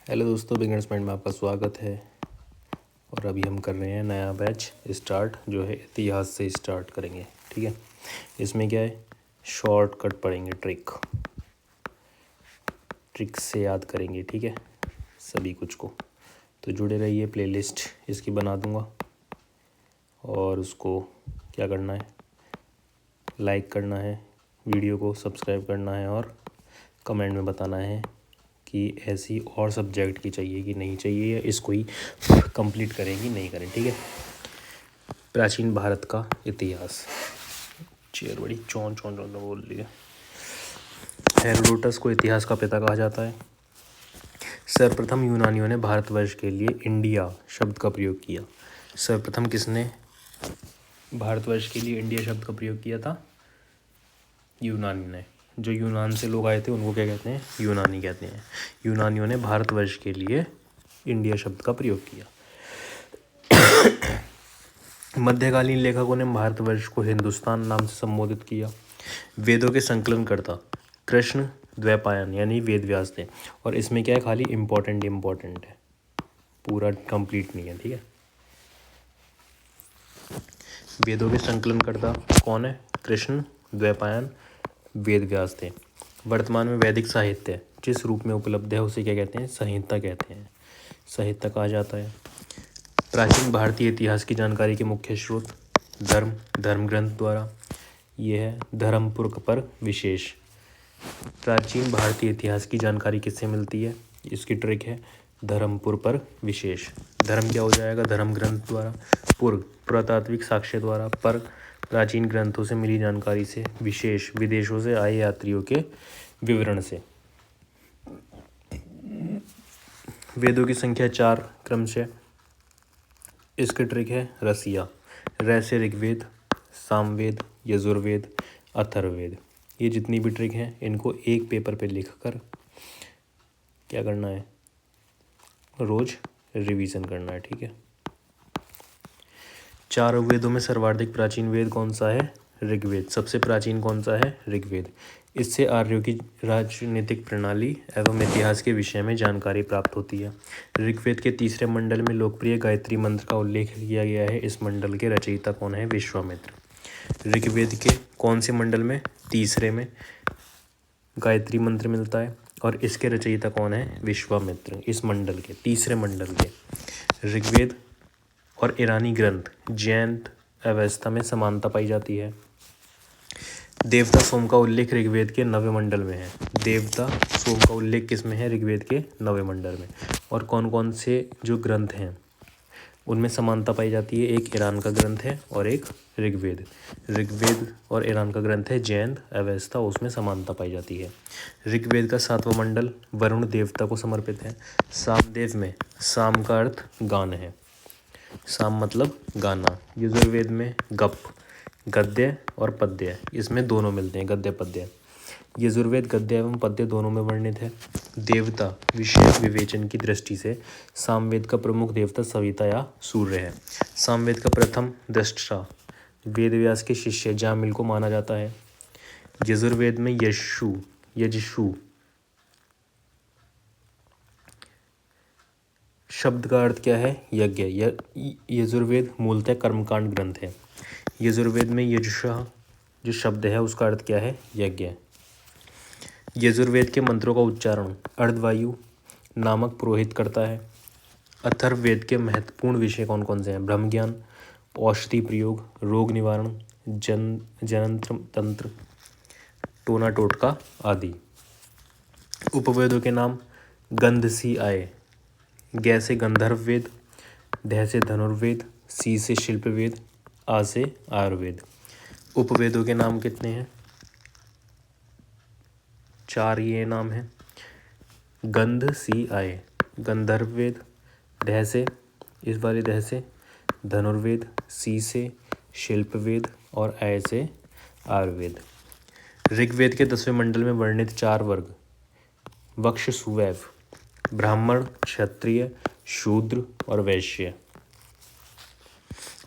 Hello दोस्तों, beginners mind में आपका स्वागत है। और अभी हम कर रहे हैं नया बैच स्टार्ट, जो है इतिहास से स्टार्ट करेंगे। ठीक है, इसमें क्या है, शॉर्टकट पढ़ेंगे, ट्रिक्स से याद करेंगे। ठीक है, सभी कुछ को तो जुड़े रहिए। प्लेलिस्ट इसकी बना दूंगा और उसको क्या करना है, लाइक करना है, वीडियो को सब्सक्राइब करना है और कमेंट में बताना है कि ऐसी और सब्जेक्ट की चाहिए कि नहीं चाहिए, या इसको ही कंप्लीट करेंगी नहीं करें। ठीक है, प्राचीन भारत का इतिहास। चेयर बड़ी चौन चौन चौन बोल रही है। हेरोडोटस को इतिहास का पिता कहा जाता है। सर्वप्रथम यूनानियों ने भारतवर्ष के लिए इंडिया शब्द का प्रयोग किया। सर्वप्रथम किसने भारतवर्ष के लिए इंडिया शब्द का प्रयोग किया था? यूनानी ने। जो यूनान से लोग आए थे उनको क्या कहते हैं? यूनानी कहते हैं। यूनानियों ने भारतवर्ष के लिए इंडिया शब्द का प्रयोग किया। मध्यकालीन लेखकों ने भारतवर्ष को हिंदुस्तान नाम से संबोधित किया। वेदों के संकलनकर्ता कृष्ण द्वैपायन यानी वेद व्यास थे। और इसमें क्या है, खाली इम्पोर्टेंट है, पूरा कंप्लीट नहीं है। ठीक है, वेदों के संकलनकर्ता कौन है? कृष्ण द्वैपायन वेद व्यास थे। वर्तमान में वैदिक साहित्य जिस रूप में उपलब्ध है उसे क्या कहते हैं? संहिता कहते हैं, साहित्य कहा जाता है। प्राचीन भारतीय इतिहास की जानकारी के मुख्य स्रोत धर्म ग्रंथ द्वारा। ये है धर्मपुर पर विशेष। प्राचीन भारतीय इतिहास की जानकारी किससे मिलती है? इसकी ट्रिक है धर्मपुर पर विशेष। धर्म क्या हो जाएगा? धर्म ग्रंथ द्वारा। पूर्व पुरातात्विक साक्ष्य द्वारा। पर प्राचीन ग्रंथों से मिली जानकारी से। विशेष विदेशों से आए यात्रियों के विवरण से। वेदों की संख्या 4 क्रमशः। इसकी ट्रिक है रसिया। रै से ऋग्वेद, सामवेद, यजुर्वेद, अथर्ववेद। ये जितनी भी ट्रिक हैं इनको एक पेपर पे लिखकर क्या करना है, रोज रिवीजन करना है। ठीक है, चारों वेदों में सर्वाधिक प्राचीन वेद कौन सा है? ऋग्वेद। सबसे प्राचीन कौन सा है? ऋग्वेद। इससे आर्यों की राजनीतिक प्रणाली एवं इतिहास के विषय में जानकारी प्राप्त होती है। ऋग्वेद के तीसरे मंडल में लोकप्रिय गायत्री मंत्र का उल्लेख किया गया है। इस मंडल के रचयिता कौन है? विश्वामित्र। ऋग्वेद के कौन से मंडल में? तीसरे में गायत्री मंत्र मिलता है और इसके रचयिता कौन है? विश्वामित्र। इस मंडल के तीसरे मंडल के। ऋग्वेद और ईरानी ग्रंथ जैन अवस्था में समानता पाई जाती है। देवता सोम का उल्लेख ऋग्वेद के 9वें मंडल में है। देवता सोम का उल्लेख किस में है? ऋग्वेद के 9वें मंडल में। और कौन कौन से जो ग्रंथ हैं उनमें समानता पाई जाती है? एक ईरान का ग्रंथ है और एक ऋग्वेद और ईरान का ग्रंथ है जैन अवस्था, उसमें समानता पाई जाती है। ऋग्वेद का 7वां मंडल वरुण देवता को समर्पित है। सामदेव में साम का अर्थ गान है, साम मतलब गाना। यजुर्वेद में गप गद्य और पद्य, इसमें दोनों मिलते हैं, गद्य पद्य। यजुर्वेद गद्य एवं पद्य दोनों में वर्णित है। देवता विशेष विवेचन की दृष्टि से सामवेद का प्रमुख देवता सविता या सूर्य है। सामवेद का प्रथम दृष्टा वेद व्यास के शिष्य जामिल को माना जाता है। यजुर्वेद में यजशु शब्द का अर्थ क्या है? यज्ञ। यजुर्वेद मूलतः कर्मकांड ग्रंथ है। यजुर्वेद में यजुषा जो शब्द है उसका अर्थ क्या है? यज्ञ। यजुर्वेद के मंत्रों का उच्चारण अर्धवायु नामक पुरोहित करता है। अथर्ववेद के महत्वपूर्ण विषय कौन कौन से हैं? ब्रह्म ज्ञान, औषधि प्रयोग, रोग निवारण, जनन तंत्र, टोना टोटका आदि। उपवेदों के नाम गंध सी आए, गै से गंधर्व वेद, ध से धनुर्वेद, सी से शिल्प वेद, आ से आयुर्वेद। उपवेदों के नाम कितने हैं? 4 ये नाम हैं। गंध सी आए, गंधर्व वेद, ध से इस वाले ध से धनुर्वेद, सी से शिल्प वेद और आय से आयुर्वेद। ऋग्वेद के 10वें मंडल में वर्णित 4 वर्ग वक्ष सुवैव, ब्राह्मण, क्षत्रिय, शूद्र और वैश्य।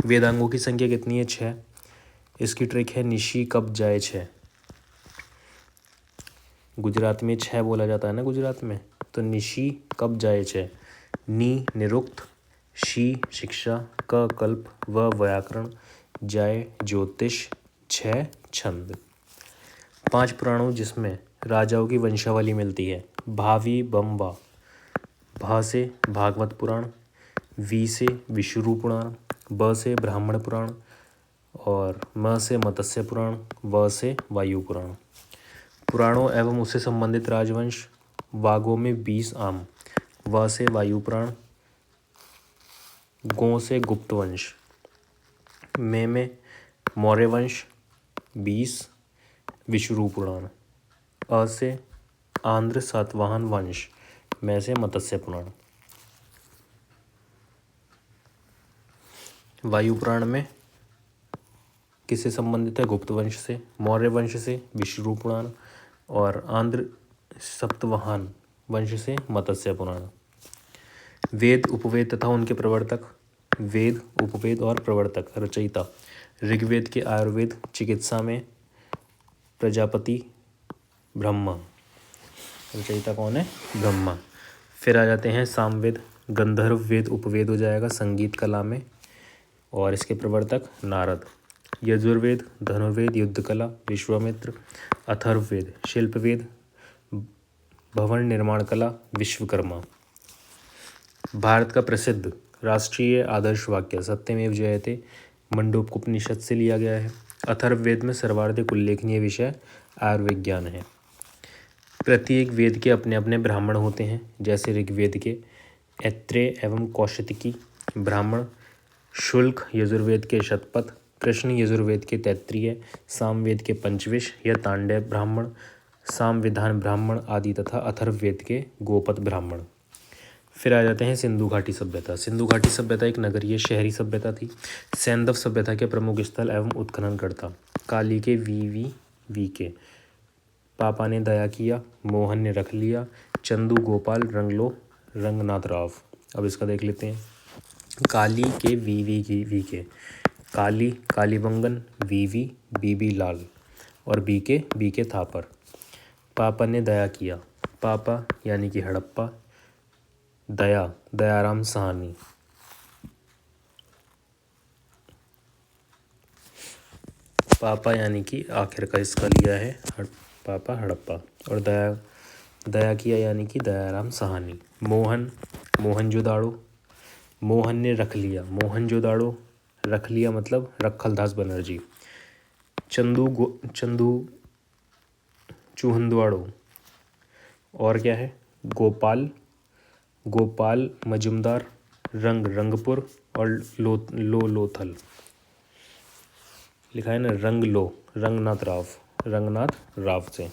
वेदांगों की संख्या कितनी है? 6। इसकी ट्रिक है निशी कब जाए 6। गुजरात में 6 बोला जाता है ना, गुजरात में तो निशी कब जाए छे, नी निरुक्त, शी शिक्षा, क कल्प, व व्याकरण, जाय ज्योतिष, छह छंद। 5 पुराणों जिसमें राजाओं की वंशावली मिलती है। भावी बम्बा, भा से भागवत पुराण, वी से विष्णु पुराण, ब से ब्राह्मण पुराण और म से मत्स्य पुराण, व से वायु पुराण। पुराणों एवं उससे संबंधित राजवंश। वागों में 20 आम। व से वायु पुराण, गो से गुप्त वंश, में मौर्य वंश 20 विष्णु पुराण, अ से आंध्र सातवाहन वंश, में से मत्स्य पुराण। वायु पुराण में किससे संबंधित है, गुप्त वंश से, मौर्य वंश से विष्णु पुराण और आंध्र सातवाहन वंश से मत्स्य पुराण। वेद उपवेद तथा उनके प्रवर्तक। वेद उपवेद और प्रवर्तक। रचयिता ऋग्वेद के आयुर्वेद चिकित्सा में प्रजापति ब्रह्मा। रचयिता कौन है, ब्रह्मा। फिर आ जाते हैं सामवेद, गंधर्व वेद उपवेद हो जाएगा संगीत कला में और इसके प्रवर्तक नारद। यजुर्वेद धनुर्वेद युद्ध कला विश्वामित्र। अथर्ववेद शिल्पवेद भवन निर्माण कला विश्वकर्मा। भारत का प्रसिद्ध राष्ट्रीय आदर्श वाक्य सत्यमेव जयते मंडूकोपनिषद से लिया गया है। अथर्ववेद में सर्वाधिक उल्लेखनीय विषय आयुर्विज्ञान है। प्रत्येक वेद के अपने अपने ब्राह्मण होते हैं, जैसे ऋग्वेद के ऐत्रेय एवं कौशिकी ब्राह्मण, शुल्क यजुर्वेद के शतपथ, कृष्ण यजुर्वेद के तैत्तिरीय, सामवेद के पंचविश या तांडव ब्राह्मण, सामविधान ब्राह्मण आदि तथा अथर्ववेद के गोपद ब्राह्मण। फिर आ जाते हैं सिंधु घाटी सभ्यता। सिंधु घाटी सभ्यता एक नगरीय शहरी सभ्यता थी। सैंधव सभ्यता के प्रमुख स्थल एवं उत्खननकर्ता काली के वी के। पापा ने दया किया, मोहन ने रख लिया, चंदू गोपाल रंगलो रंगनाथ राव। अब इसका देख लेते हैं। काली के वी के, काली कालीबंगन, वी बीबी लाल और बी के थापर। पापा ने दया किया, पापा यानी कि हड़प्पा, दया दयाराम साहनी। पापा यानी कि आखिर का इसका लिया है पापा हड़प्पा और दया किया यानी कि दयाराम साहनी। मोहन मोहनजोदाड़ो, मोहन ने रख लिया, मोहनजोदाड़ो रख लिया मतलब रखलदास बनर्जी। चंदू चूहनद्वाड़ो और क्या है, गोपाल मजुमदार, रंगपुर और लोथल लिखा है ना, रंगनाथ राव से।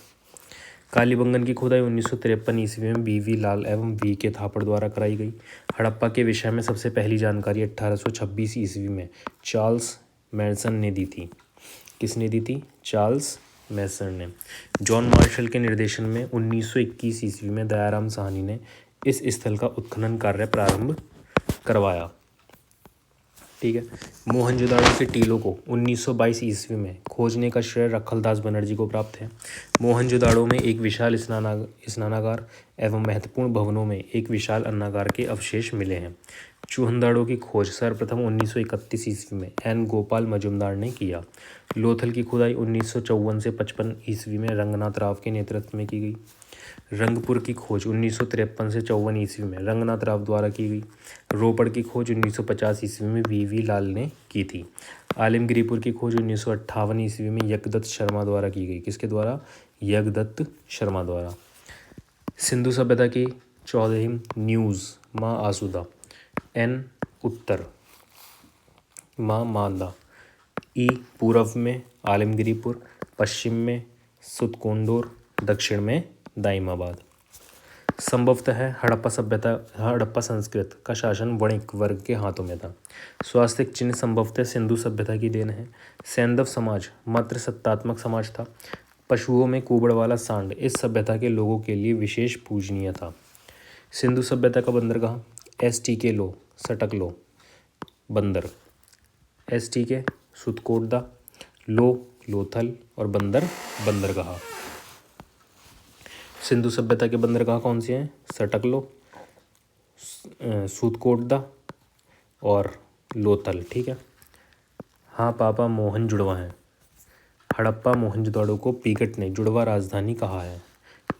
कालीबंगन की खुदाई 1953 ईस्वी में बीवी लाल एवं वी के थापड़ द्वारा कराई गई। हड़प्पा के विषय में सबसे पहली जानकारी 1826 ईस्वी में चार्ल्स मैसन ने दी थी। किसने दी थी, चार्ल्स मैसन ने। जॉन मार्शल के निर्देशन में 1921 ईस्वी में दयाराम साहनी ने इस स्थल का उत्खनन कार्य प्रारंभ करवाया। ठीक है। मोहनजोदाड़ो के टीलों को 1922 ईस्वी में खोजने का श्रेय रखलदास बनर्जी को प्राप्त है। मोहनजोदाड़ो में एक विशाल स्नानागार एवं महत्वपूर्ण भवनों में एक विशाल अन्नागार के अवशेष मिले हैं। चूहनदाड़ो की खोज सर्वप्रथम 1931 ईस्वी में एन गोपाल मजुमदार ने किया। लोथल की खुदाई 1954 से 55 ईस्वी में रंगनाथ राव के नेतृत्व में की गई। रंगपुर की खोज 1953 से 54 ईस्वी में रंगनाथ राव द्वारा की गई। रोपड़ की खोज 1950 ईस्वी में वी लाल ने की थी। आलमगिरीपुर की खोज 1958 ईस्वी में यज्ञदत्त शर्मा द्वारा की गई। किसके द्वारा, यज्ञदत्त शर्मा द्वारा। सिंधु सभ्यता की 14वीं न्यूज़ माँ आसुदा, एन उत्तर, माँ मालदा, ई पूर्व में आलमगिरीपुर, पश्चिम में सुतकोंडोर, दक्षिण में दाइमाबाद। संभवतः हड़प्पा संस्कृत का शासन वणिक वर्ग के हाथों में था। स्वास्तिक चिन्ह संभवतः सिंधु सभ्यता की देन है। सैंधव समाज मात्र सत्तात्मक समाज था। पशुओं में कुबड़ वाला सांड इस सभ्यता के लोगों के लिए विशेष पूजनीय था। सिंधु सभ्यता का बंदरगाह, STK लो सटक लो बंदर, STK सुतकोटदा, लोथल और बंदरगाह। सिंधु सभ्यता के बंदरगाह कौन से हैं? सटकलो, सूतकोटदा और लोथल। ठीक है। हाँ पापा मोहन जुड़वा हैं। हड़प्पा मोहनजोदाड़ो को पीगट ने जुड़वा राजधानी कहा है।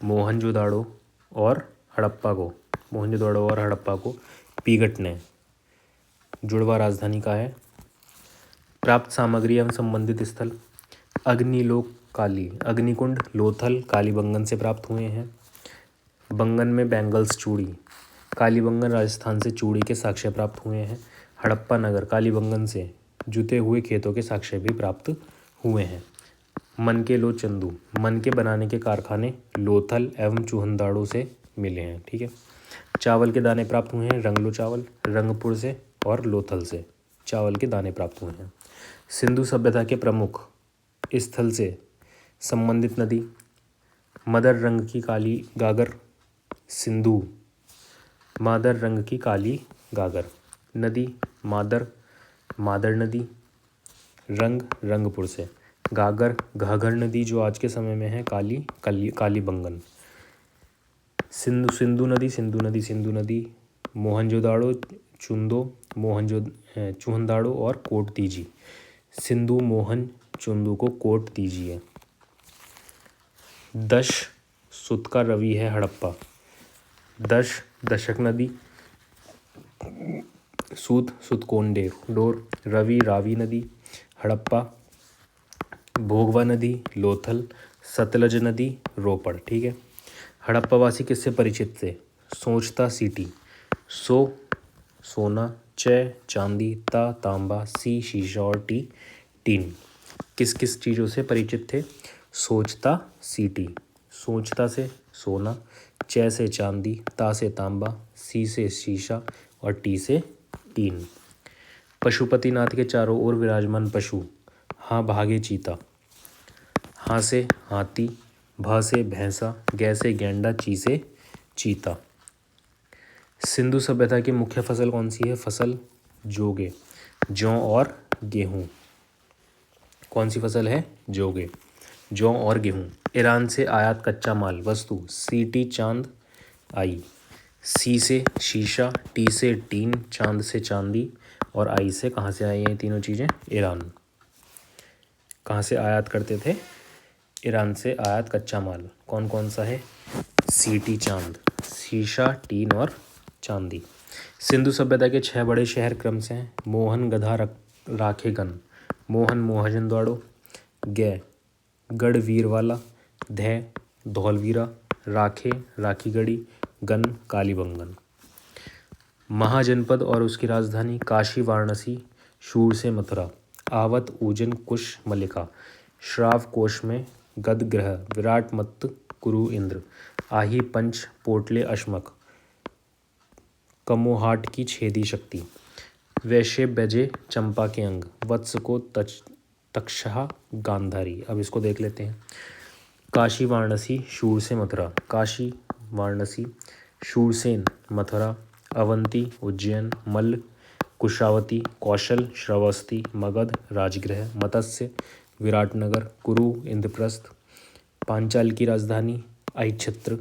मोहनजोदाड़ो और हड़प्पा को पीगट ने जुड़वा राजधानी कहा है। प्राप्त सामग्री एवं संबंधित स्थल अग्निलोक काली अग्निकुंड लोथल कालीबंगन से प्राप्त हुए हैं। बंगन में बैंगल्स चूड़ी कालीबंगन राजस्थान से चूड़ी के साक्ष्य प्राप्त हुए हैं। हड़प्पा नगर कालीबंगन से जुते हुए खेतों के साक्ष्य भी प्राप्त हुए हैं। मन के लो चंदू मन के बनाने के कारखाने लोथल एवं चूहनदाड़ो से मिले हैं। ठीक है। चावल के दाने प्राप्त हुए हैं। रंगलो चावल रंगपुर से और लोथल से चावल के दाने प्राप्त हुए हैं। सिंधु सभ्यता के प्रमुख स्थल से संबंधित नदी मदर रंग की काली गागर सिंधु मादर रंग की काली गागर नदी मादर नदी रंग रंगपुर से गागर घाघर नदी जो आज के समय में है कालीबंगन सिंधु नदी मोहनजोदाड़ो चूहनदाड़ो और कोट दीजी सिंधु मोहन चुंदू को कोट दीजिए। दश सुत का रवि है हड़प्पा। दशक नदी सुतकोंडे डोर रवि रावी नदी हड़प्पा भोगवा नदी लोथल सतलज नदी रोपड़। ठीक है। हड़प्पावासी किससे परिचित थे? सोचता सीटी सोना चांदी तांबा शीशा और टीन किस किस चीज़ों से परिचित थे? सोचता सीटी सोचता से सोना च से चांदी ता से तांबा सी से शीशा और टी से टीन। पशुपतिनाथ के चारों ओर विराजमान पशु हाँ भागे चीता हाँ से हाथी भा से भैंसा गै से गैंडा ची से चीता। सिंधु सभ्यता की मुख्य फसल कौन सी है? फसल जोगे जौ और गेहूँ। कौन सी फसल है? जोगे जौ और गेहूँ। ईरान से आयात कच्चा माल वस्तु सीटी चांद आई सी से शीशा टी से टीन चांद से चांदी और आई से कहाँ से आई हैं तीनों चीज़ें? ईरान। कहाँ से आयात करते थे? ईरान से आयात कच्चा माल कौन कौन सा है? सीटी चांद शीशा टीन और चांदी। सिंधु सभ्यता के 6 बड़े शहर क्रम से हैं। मोहन गधा राखेगन मोहन मोहनजोदाड़ो गै गढ़वीरवाला धै धौलवीरा राखे राखीगढ़ी गन कालीबंगन। महाजनपद और उसकी राजधानी काशी वाराणसी शूर से मथुरा आवत उज्जैन कुश मल्लिका श्राव कोश में गदग्रह विराट मत्त कुरु इंद्र आही पंच पोटले अश्मक कमोहाट की छेदी शक्ति वैश्य बजे चंपा के अंग वत्स को तक्षहा गांधारी। अब इसको देख लेते हैं। काशी वाराणसी शूर से मथुरा काशी वाराणसी शूरसेन मथुरा अवंती उज्जैन मल्ल कुशावती कौशल श्रावस्ती मगध राजगृह मत्स्य विराटनगर कुरु इंद्रप्रस्थ पांचाल की राजधानी अहिच्छत्र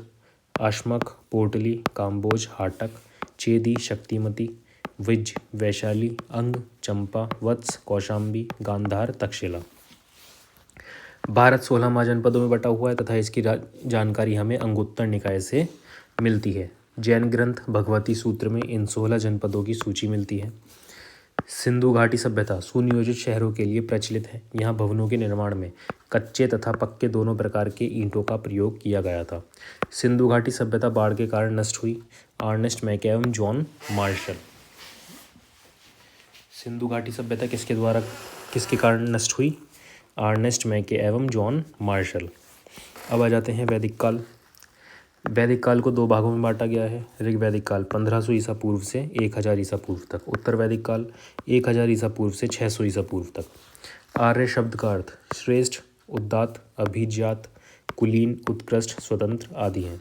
अश्मक पोटली काम्बोज हाटक चेदी शक्तिमती विज वैशाली अंग चंपा वत्स कौशाम्बी गांधार तक्षशिला। भारत 16 महाजनपदों में बटा हुआ है तथा इसकी जानकारी हमें अंगुत्तर निकाय से मिलती है। जैन ग्रंथ भगवती सूत्र में इन 16 जनपदों की सूची मिलती है। सिंधु घाटी सभ्यता सुनियोजित शहरों के लिए प्रचलित है। यहाँ भवनों के निर्माण में कच्चे तथा पक्के दोनों प्रकार के ईंटों का प्रयोग किया गया था। सिंधु घाटी सभ्यता बाढ़ के कारण नष्ट हुई। अर्नेस्ट मैके एवं जॉन मार्शल। सिंधु घाटी सभ्यता किसके कारण नष्ट हुई? अर्नेस्ट मैके एवं जॉन मार्शल। अब आ जाते हैं वैदिक काल। वैदिक काल को 2 भागों में बांटा गया है। ऋग्वैदिक काल 1500 ईसा पूर्व से 1000 ईसा पूर्व तक। उत्तर वैदिक काल 1000 ईसा पूर्व से 600 ईसा पूर्व तक। आर्य शब्द का अर्थ श्रेष्ठ उदात्त अभिजात कुलीन उत्कृष्ट स्वतंत्र आदि हैं।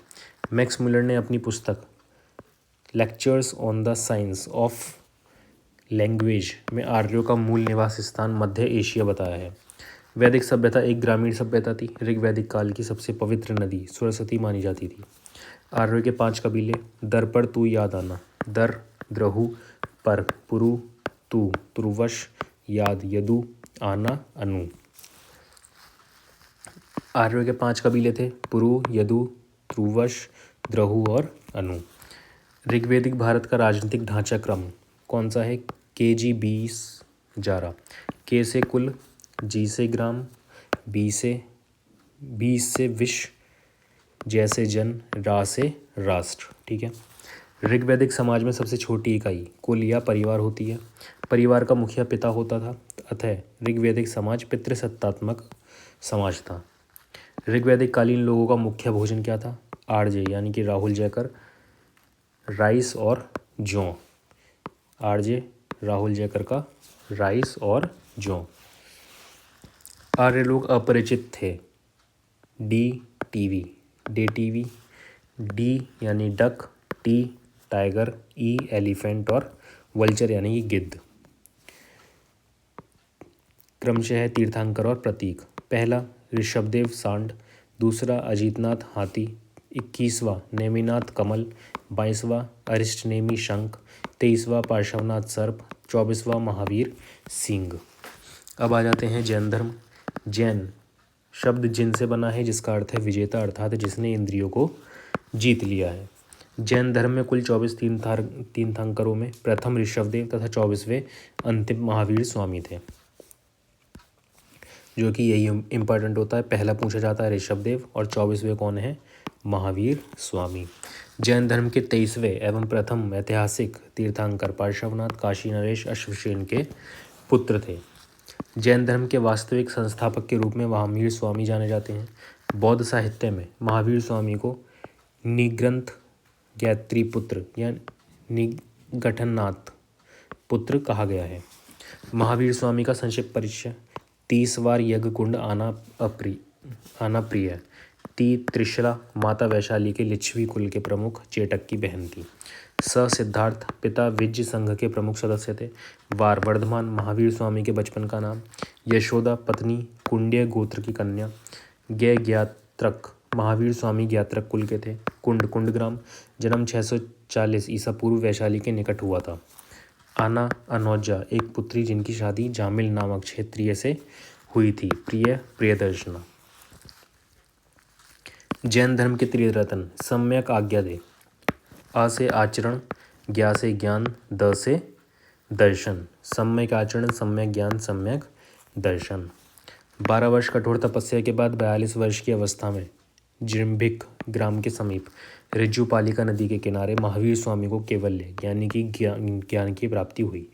मैक्स मुलर ने अपनी पुस्तक lectures on the science of language में आर्यों का मूल निवास स्थान मध्य एशिया बताया है। वैदिक सभ्यता एक ग्रामीण सभ्यता थी। ऋग्वैदिक काल की सबसे पवित्र नदी सरस्वती मानी जाती थी। आर्यों के 5 कबीले। दर पर तू याद आना। दर द्रहु पर पुरु तू तुर्वश याद यदु आना अनु। आर्यों के 5 कबीले थे, पुरु, यदु, तुर्वश, द्रहु और अनु। ऋग्वैदिक भारत का राजनीतिक ढांचा क्रम कौन सा है? KG 20 जारा। के से कुल, जी से ग्राम, बी से 20 से विश्व, जैसे जन, रा से राष्ट्र। ठीक है। ऋग्वैदिक समाज में सबसे छोटी इकाई कुल या परिवार होती है। परिवार का मुखिया पिता होता था, अतः ऋग्वैदिक समाज पितृसत्तात्मक समाज था। ऋग्वैदिक कालीन लोगों का मुख्य भोजन क्या था? आरजे यानी कि राहुल जयकर, राइस और जौ। आरजे राहुल जयकर का राइस और जौ। आर्य लोग अपरिचित थे। D TV, day TV, D यानी डक, टी टाइगर, ई एलिफेंट और वल्चर यानी कि गिद्ध। क्रमशः तीर्थंकर और प्रतीक। पहला ऋषभदेव सांड, दूसरा अजीतनाथ हाथी, 21वां नेमिनाथ कमल, 22वां अरिष्टनेमी शंख, 23वां पार्श्वनाथ सर्प, 24वां महावीर सिंह। अब आ जाते हैं जैन धर्म। जैन शब्द जिन से बना है, जिसका अर्थ है विजेता, अर्थात जिसने इंद्रियों को जीत लिया है। जैन धर्म में कुल 24 तीर्थंकरों में प्रथम ऋषभदेव तथा 24वें अंतिम महावीर स्वामी थे, जो कि यही इम्पोर्टेंट होता है। पहला पूछा जाता है ऋषभदेव और 24वें कौन है? महावीर स्वामी। जैन धर्म के 23वें एवं प्रथम ऐतिहासिक तीर्थंकर पार्श्वनाथ काशी नरेश अश्वसेन के पुत्र थे। जैन धर्म के वास्तविक संस्थापक के रूप में महावीर स्वामी जाने जाते हैं। बौद्ध साहित्य में महावीर स्वामी को निग्रंथ गायत्री पुत्र या निगठननाथ पुत्र कहा गया है। महावीर स्वामी का संक्षिप्त परिचय। 30 बार यज्ञ कुंड आना प्रिय। त्रिशला माता वैशाली के लिच्छवी कुल के प्रमुख चेटक की बहन थी। सिद्धार्थ पिता विज्य संघ के प्रमुख सदस्य थे। वर्धमान महावीर स्वामी के बचपन का नाम। यशोदा पत्नी कुंड्य गोत्र की कन्या। ज्ञात्रक महावीर स्वामी ज्ञात्रक कुल के थे। कुंडग्राम जन्म 640 ईसा पूर्व वैशाली के निकट हुआ था। आना अनौजा एक पुत्री जिनकी शादी जामिल नामक क्षेत्रीय से हुई थी। प्रियदर्शना। जैन धर्म के त्रिरत्न। सम्यक आज्ञा दे। आ से आचरण, ज्ञा से ज्ञान, द से दर्शन। सम्यक आचरण, सम्यक ज्ञान, सम्यक दर्शन। 12 वर्ष कठोर तपस्या के बाद 42 वर्ष की अवस्था में जिम्भिक ग्राम के समीप ऋजुपालिका नदी के किनारे महावीर स्वामी को केवल्य यानी कि ज्ञान की प्राप्ति हुई।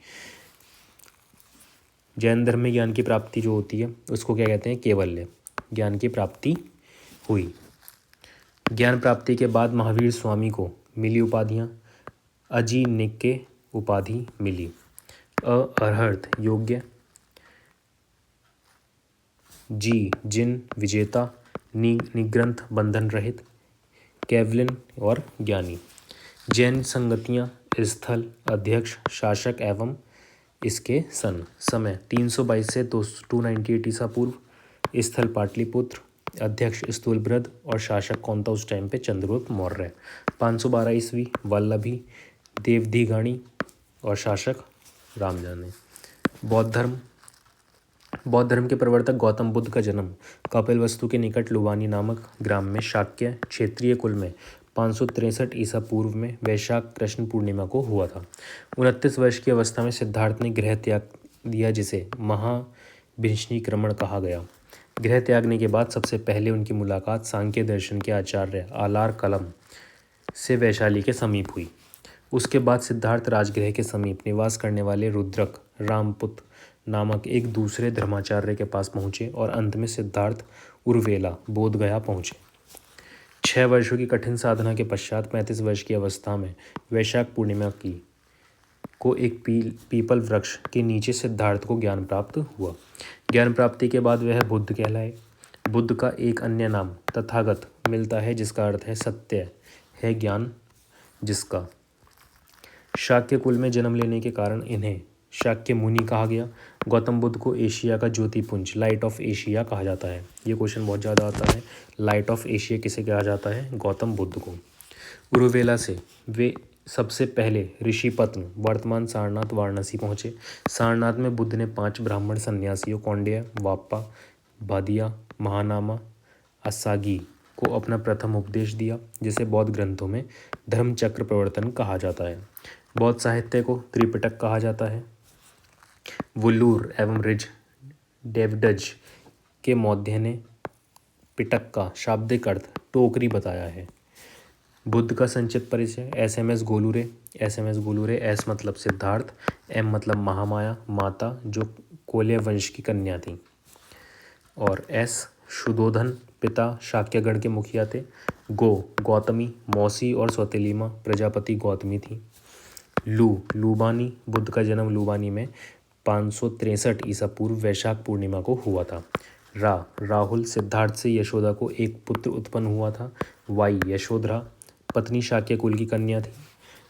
जैन धर्म में ज्ञान की प्राप्ति जो होती है उसको क्या कहते हैं? केवल्य। ज्ञान की प्राप्ति हुई। ज्ञान प्राप्ति के बाद महावीर स्वामी को मिली उपाधियाँ। अजीनिके उपाधि मिली। अरहत योग्य, जी जिन विजेता, निग्रंथ बंधन रहित, कैवलिन और ज्ञानी। जैन संगतियाँ, स्थल, अध्यक्ष, शासक एवं इसके सन। समय 322 से 298 ईसा पूर्व। स्थल पाटलिपुत्र, अध्यक्ष स्थूलभृद और शासक कौन था उस टाइम पे? चंद्रगुप्त मौर्य। 512 ईस्वी वल्लभी देवधिगाणी और शासक राम जाने। बौद्ध धर्म के प्रवर्तक गौतम बुद्ध का जन्म कपिलवस्तु के निकट लुवानी नामक ग्राम में शाक्य क्षेत्रीय कुल में 563 ईसा पूर्व में वैशाख कृष्ण पूर्णिमा को हुआ था। 29 वर्ष की अवस्था में सिद्धार्थ ने गृह त्याग दिया, जिसे महाविनिष्क्रमण कहा गया। गृह त्यागने के बाद सबसे पहले उनकी मुलाकात सांख्य दर्शन के आचार्य आलार कलम से वैशाली के समीप हुई। उसके बाद सिद्धार्थ राजगृह के समीप निवास करने वाले रुद्रक रामपुत नामक एक दूसरे धर्माचार्य के पास पहुँचे और अंत में सिद्धार्थ उर्वेला बोधगया पहुँचे। 6 वर्षों की कठिन साधना के पश्चात 35 वर्ष की अवस्था में वैशाख पूर्णिमा को एक पीपल वृक्ष के नीचे सिद्धार्थ को ज्ञान प्राप्त हुआ। ज्ञान प्राप्ति के बाद वह बुद्ध कहलाए। बुद्ध का एक अन्य नाम तथागत मिलता है, जिसका अर्थ है सत्य है ज्ञान जिसका। शाक्य कुल में जन्म लेने के कारण इन्हें शाक्य मुनि कहा गया। गौतम बुद्ध को एशिया का ज्योतिपुंज लाइट ऑफ एशिया कहा जाता है। ये क्वेश्चन बहुत ज़्यादा आता है। लाइट ऑफ एशिया किसे कहा जाता है? गौतम बुद्ध को। उरुवेला से वे सबसे पहले ऋषिपत्न वर्तमान सारनाथ वाराणसी पहुँचे। सारनाथ में बुद्ध ने 5 ब्राह्मण सन्यासियों कौंडिय, वापा, भादिया, महानामा, असागी को अपना प्रथम उपदेश दिया, जिसे बौद्ध ग्रंथों में धर्मचक्र प्रवर्तन कहा जाता है। बौद्ध साहित्य को त्रिपिटक कहा जाता है। वुल्लूर एवं रिज डेविडज के मौध्य ने पिटक का शाब्दिक अर्थ टोकरी बताया है। बुद्ध का संक्षिप्त परिचय। एसएमएस गोलुरे। एसएमएस गोलुरे, एस मतलब सिद्धार्थ, एम मतलब महामाया माता जो कोल्य वंश की कन्या थी, और एस शुद्धोधन पिता शाक्यगण के मुखिया थे। गो गौतमी मौसी और सौतेली माँ प्रजापति गौतमी थी। लूबानी, बुद्ध का जन्म लुबानी में 563 ईसा पूर्व वैशाख पूर्णिमा को हुआ था। राहुल, सिद्धार्थ से यशोदा को एक पुत्र उत्पन्न हुआ था। वाई यशोधरा, पत्नी शाक्य कुल की कन्या थी।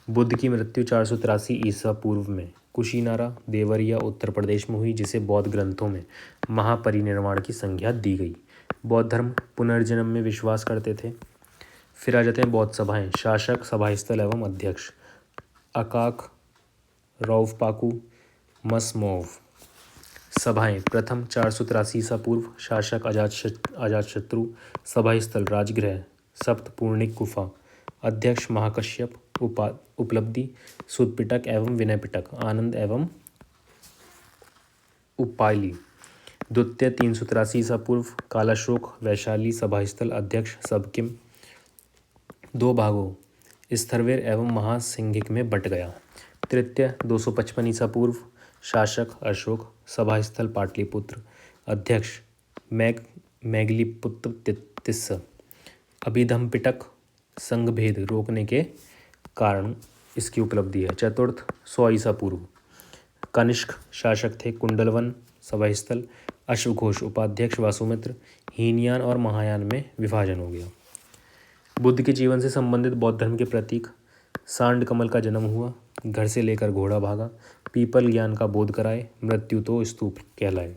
बुद्ध की मृत्यु 483 ईसा पूर्व में कुशीनारा देवरिया उत्तर प्रदेश में हुई, जिसे बौद्ध ग्रंथों में महापरिनिर्वाण की संज्ञा दी गई। बौद्ध धर्म पुनर्जन्म में विश्वास करते थे। फिर आ जाते हैं बौद्ध सभाएं। शासक, सभास्थल एवं अध्यक्ष। अकाक, रौफपाकू, मसमोव। सभाएं। प्रथम 483 ईसा पूर्व शासक अजातशत्रु। सभास्थल राजगृह सप्त पूर्णिक गुफा। अध्यक्ष महाकश्यप। उपलब्धि सुदपिटक एवं विनय पिटक। आनंद एवं उपायली। द्वितीय 383 ईसा पूर्व कालाशोक वैशाली। सभास्थल अध्यक्ष सबकिम। 2 भागों स्थरवेर एवं महासिंघिक में बंट गया। तृतीय 255 ईसा पूर्व शासक अशोक। सभास्थल पाटलिपुत्र। अध्यक्ष मैगलीपुत्र तिस्स। अभिधम पिटक संघभेद रोकने के कारण इसकी उपलब्धि है। चतुर्थ 100 ईसा पूर्व कनिष्क शासक थे। कुंडलवन सभास्थल। अश्वघोष उपाध्यक्ष। वासुमित्र। हीनयान और महायान में विभाजन हो गया। बुद्ध के जीवन से संबंधित बौद्ध धर्म के प्रतीक। सांड कमल का जन्म हुआ, घर से लेकर घोड़ा भागा, पीपल ज्ञान का बोध कराए, मृत्यु तो स्तूप कहलाए।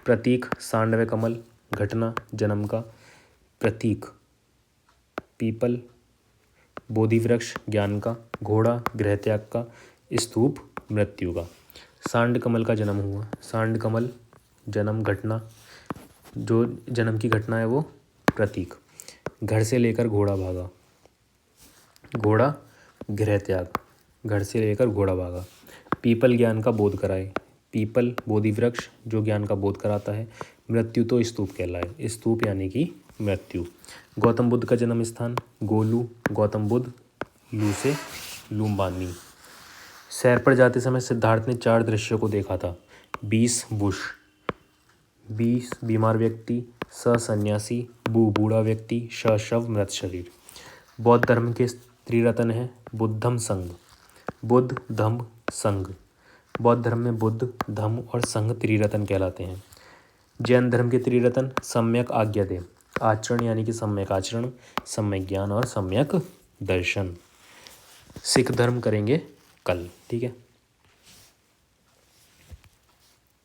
प्रतीक सांड व कमल। घटना जन्म का। प्रतीक पीपल बोधि वृक्ष ज्ञान का, घोड़ा गृह त्याग का, स्तूप मृत्यु का। सांड कमल का जन्म हुआ। सांड कमल जन्म घटना, जो जन्म की घटना है वो प्रतीक। घर से लेकर घोड़ा भागा, घोड़ा गृह त्याग, घर से लेकर घोड़ा भागा। पीपल ज्ञान का बोध कराए, पीपल बोधि वृक्ष जो ज्ञान का बोध कराता है। मृत्यु तो स्तूप कहलाए, स्तूप यानी कि मृत्यु। गौतम बुद्ध का जन्म स्थान गोलू। गौतम बुद्ध लू से लुम्बानी। सैर पर जाते समय सिद्धार्थ ने 4 दृश्यों को देखा था। 20 बुश, 20 बीमार व्यक्ति, स सन्यासी, बूढ़ा व्यक्ति, शव मृत शरीर। बौद्ध धर्म के त्रिरत्न हैं बुद्धम संघ, बुद्ध धम्म संघ। बौद्ध धर्म में बुद्ध धम्म और संघ त्रिरत्न कहलाते हैं। जैन धर्म के त्रिरत्न सम्यक आज्ञा दे, आचरण यानी कि सम्यक आचरण, सम्यक ज्ञान और सम्यक दर्शन। सिख धर्म करेंगे कल, ठीक है।